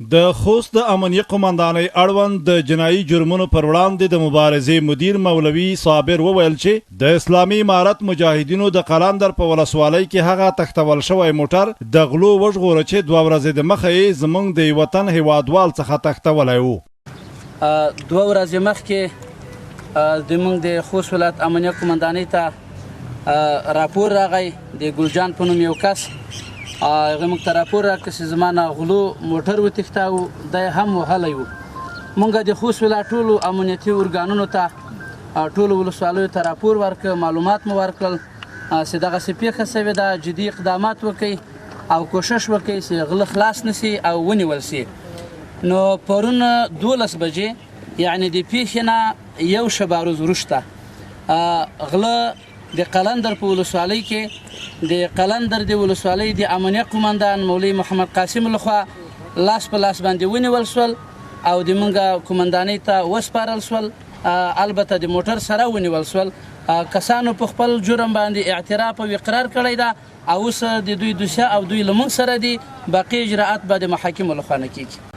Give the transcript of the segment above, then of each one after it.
د خوست د امنیه قومندانۍ اړوند د جنایي جرمونو پر وړاندې د مبارزې مدیر مولوي صابر وویل چې د اسلامي امارت مجاهدینو د قلندر په ولسوالۍ کې هغه تختول شوی موټر د غلو وژغوره چې 2 ورځې د مخه یې زموږ د وطن هیوادوال څخه تختولی و. 2 ورځې مخکې زموږ د خوست ولایت امنیه قومندانۍ ته راپور راغی د ګلجان په نوم یو کس هغه موږ ته راپور راکړ چې زما نه غلو موټر وتښتاوه دی هم وهلی و. موږ د خوست ولایت ټولو امنیتي ارګانونو ته ټولو ولسوالیو ته راپور ورکړ، معلومات مو ورکړل چې دغسې پیښه شوې ده، جدي اقدامات وکړئ او کوشش وکړئ چې غله خلاص نشي او ونیول شي. نو پرون 12 بجې یعنې د پیښې نه یو شبه روز وروسته غله د قلندر په ولسوالۍ کې د قلندر د ولسوالۍ د امنیه قومندان مولوي محمد قاسم لخوا لاس په لاس باندې ونیول شول او د موږ قومندانۍ ته وسپارل شول. البته د موټر سره ونیول شول. کسانو په خپل جرم باندې اعتراف او اقرار کړی ده او اوس د دوی دوسیه او دوی له موږ سره دي. باقي اجراءات به د محاکمو لخوا نه کیږي.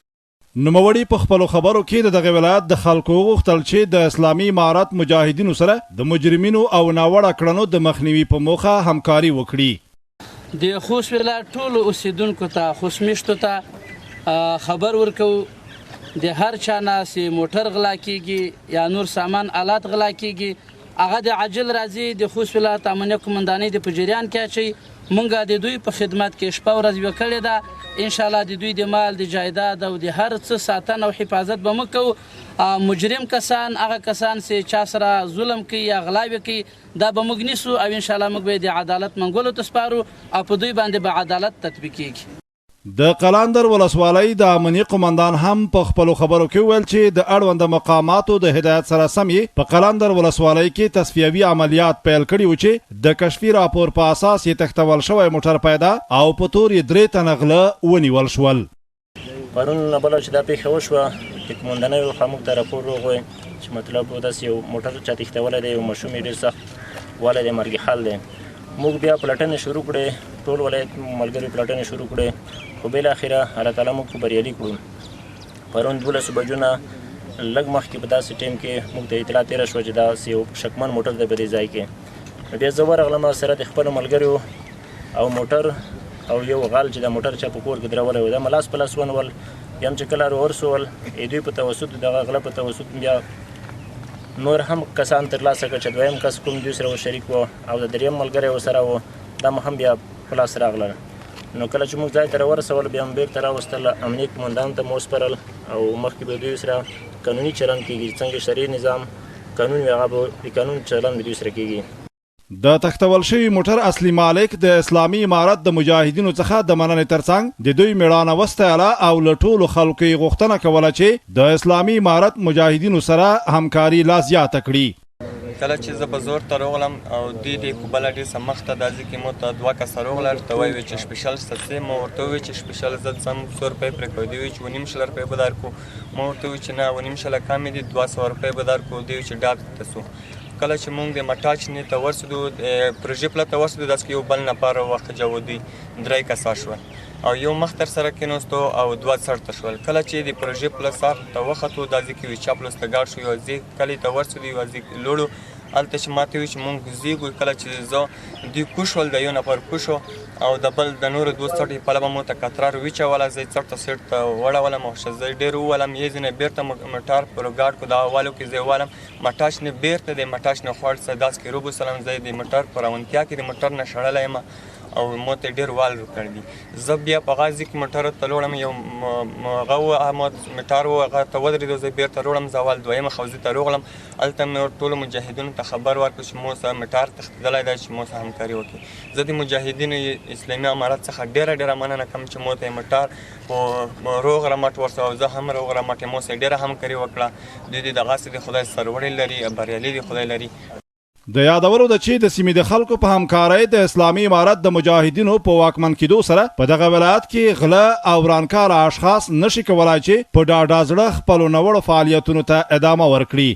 نوموړي په خپلو خبرو کې دغه ولایت د خلکو غوښتل چې د اسلامي امارت مجاهدینو سره د مجرمینو او ناوړه کړنو د مخنیوي په موخه همکاري وکړي. د خوست ولایت ټولو اوسیدونکو ته، خوست میشتو ته خبر ورکو د هر چا نه چې موټر غلا کیږي یا نور سامان آلات غلا کیږي هغه د عاجل راځي د خوست ولایت امنیه قومندانۍ د په جریان کې اچوي. مونږ د دوی په خدمت کې شپه ورځ وکړې ده. انشاءالله د دوی د مال، د جایداد او د هر څه ساتنه او حفاظت به موږ کوو. مجرم کسان، هغه کسان چې چا سره ظلم کوي یا غلاوې کوي، دا به موږ نیسو او انشاءالله موږ به د عدالت منګولو ته سپارو او په دوی باندې به عدالت تطبیق کیږي. د قلندر ولسوالۍ د امنیه قومندان هم په خپلو خبرو کې ویل چې د اړونده مقاماتو د هدایت سره سم یې په قلندر ولسوالۍ کې تصفیوي عملیات پیل کړي و چې د کشفي راپور په اساس یې تختول شوی موټر پیدا او په تور یې 3 تنه غله ونیول شول. پرون بله چې دا پیښه وشوه د قومندانۍ لخوا موږ ته راپور راغی چې مطلب داسې یو موټر چا تښتولی دی، یو ماشوم یې ډېر سخت والی دی، مرګ حال دی. موږ بیا پلټنې شروع کړې، ټول ولایت ملګري پلټنې شروع کړې، خو بالاخره الله تعالی موږ په بریالي کړو. پرون 12 بجو نه لږ مخکې په داسې ټایم کې موږ ته اطلاع تېره شوه چې داسې یو شکمن موټر دی په دې ځای کې. بیا زه ورغلم سره د خپلو ملګرو او موټر او یو غال چې دا موټر چا په کور کې درولی و دا مې لاس په لاس ونیول. بیا هم چې کله راورسول دوی په توسط دغه غله په توسط بیا نور هم کسان ترلاسه کړه چې دویم کس کوم دوی سره شریک و او د دریم ملګری ورسره و، دا مو هم بیا په لاس راغله. نو کله چې موږ ځای ته راورسول بیا هم بېرته راوستل، امنیه قومندان ته مو وسپارل او مخکې به دوی سره قانوني چلند کېږي، څنګه شرعي نظام قانون وي هغه به د قانون چلند به دوی سره کېږي. د تختول شوي موټر اصلي مالک د اسلامي امارت د مجاهدینو څخه د مننې ترڅنګ د دوی میړانه وستایله او له ټولو خلکو یې غوښتنه کوله چې د اسلامي امارت مجاهدینو سره همکاري لا زیاته کړي. کله چې زه په زور ته راغلم او دوی د کوبله ډېر څه مخته دا ځای کې مو ته 2 کسه راغلل، ته وایي چې شپېشل څه مو ورته وویل چې شپېشل زه څم 100 روپۍ پرې کوو. دوی وایي چې 2.5 روپۍ به درکړو. ما ورته وویل چې نه 2.5 کمې دي 200 روپۍ به درکړو. دوی وایي چې ډاک ته سو. کله چې موږ د مټاچنې ته ورسېدو، پروژې پله ته ورسېدو، داسې یو بل نفر وخت جوادي 3 کسه شول او یو مخ تر سره کېناستو او 2 سړته شول. کله چې د پروژې پله سر ته وختو دا ځای کې یو چاپلوس ته ګاډ شو، یو ځای کلي ته ورسېدو، یو ځای لوړو هلته چې ما ته وایي چې موږ زیږو. کله چې زه دوی کوږ شول، د یو نفر کوږ شو او د بل د نورو 2 څټې پله به مو ته کترار وچوله. زه یې څټ ته سیټ ته وړولم او ښه زه ډېر وولم، یې ځینې بېرته موټر پر ګاډ کو د اولو کې زه یې ولم مټاچ نه بېرته د مټاچ نه خوړ څه داس کې روبوسلم. زه یې د موټر په روانتیا کې د موټر نه شړلی یم او مو ته ډېر وال وکړ دي. زه بیا په غازي کې موټر ته لوړم، یو هغه و موټر و هغه ته ودرېدو، زه بېرته روړم، زه اول 2مه حوزې ته راغلم. هلته مې ټولو مجاهدینو ته خبر ورکړ چې مو سره موټر تښتېدلی دی چې مو سره همکاري وکړي. زه د مجاهدینو اسلامي امارت څخه ډېره مننه کوم چې مو ته یې موټر په روغ رمټ ورسو او زه هم روغ رمټ یم، مو سره ډېره همکاري وکړه. دوی دغسې د خدای سرلوړي لري، بریالي د خدای لري. د یادولو ده چې د سیمې د خلکو په همکارۍ د اسلامي امارت د مجاهدینو په واکمن کېدو سره په دغه ولایت کې غله او ورانکاره اشخاص نشي کولای چې په ډاډه زړه خپلو نوړو فعالیتونو ته ادامه ورکړي.